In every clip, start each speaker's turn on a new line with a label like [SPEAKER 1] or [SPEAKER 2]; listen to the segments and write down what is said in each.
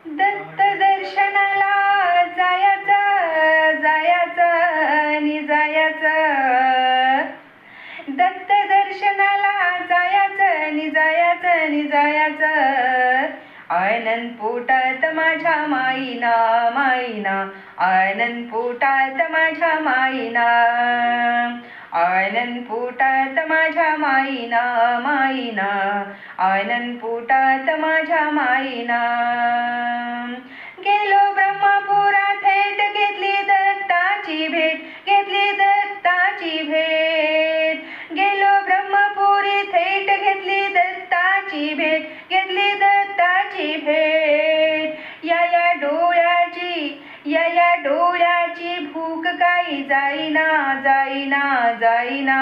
[SPEAKER 1] दत्त दर्शनाला जायचं जायचं नि जायचं. दत्त दर्शनाला जायचं नि जायचं नि जायचं. आनंद पोटात माझ्या माईना माईना, आनंद पोटात माझ्या माईना, आनंद पोटात माझ्या माईना माईना, आनंद पोटात माझ्या माईना. गेलो ब्रह्मपुरा थेट घेतली दत्ताची भेट, घेतली दत्ताची भेट. गेलो ब्रह्मपुरी थेट घेतली दत्ताची भेट, घेतली दत्ताची भेट. या डोळ्याची या डोळ्याची भूक काही जाईना जाईना जाईना.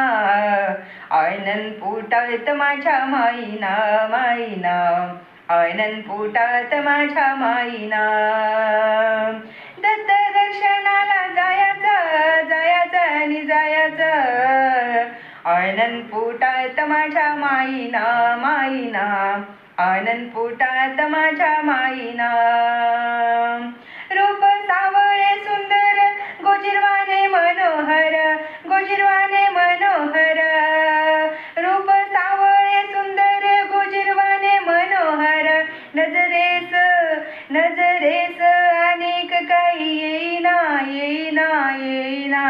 [SPEAKER 1] आनंद पोटात माझ्या माईना माईना, आनंद पोटात माझ्या माईना. दत्त दर्शनाला जायचं जायचं नि जायचं. आनंद पोटात माझ्या माईना माईना, आनंद पोटात माझ्या माईना. रूप सावळे सुंदर गोजिरवाने मनोहर, गोजिरवाने मनोहर. रूप सावळे सुंदर गोजिरवाने मनोहर. नजरेस नजरेस अनेक काही येईना येईना येईना.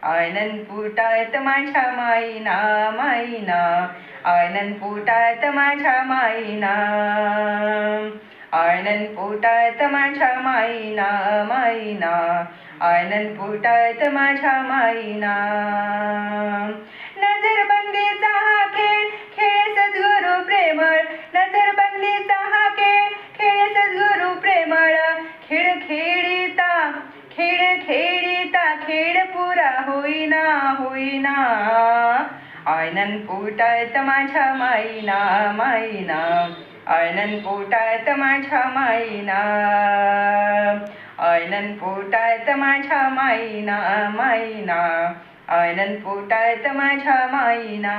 [SPEAKER 1] आनंद पोटात माझ्या माईना माईना, आनंद पोटात माझ्या माईना, आनंद पोटात माझ्या माईना माईना, आनंद पोटात माझ्या माईना. नजरबंदीचा हा खेळ खेळ सद्गुरु प्रेमळ, नजरबंदीचा हा खेळ खेळ सद्गुरु प्रेमळ. खेळ खेळीता खेळ खेळीता खेळ पुरा होईना होईना. आनंद पोटात माझ्या माईना माईना, आनंद पोटात माझ्या माईना, आनंद पोटात माझ्या माईना माईना, आनंद पोटात माझ्या माईना.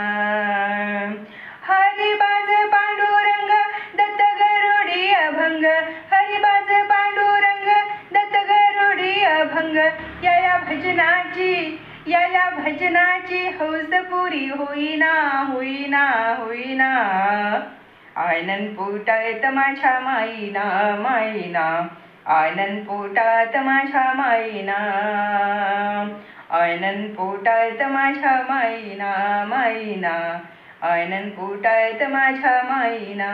[SPEAKER 1] हरिबाज पांडुरंग दत्त गरुडी अभंग, हरिबाज पांडुरंग दत्त गरुडी अभंग. या भजनाची या भजनाची हौस पुरी होईना होईना होईना. आनंद पोटात माझ्या माईना माईना, आनंद पोटात माझ्या माईना, आनंद पोटात माझ्या माईना माईना, आनंद पोटात माझ्या माईना.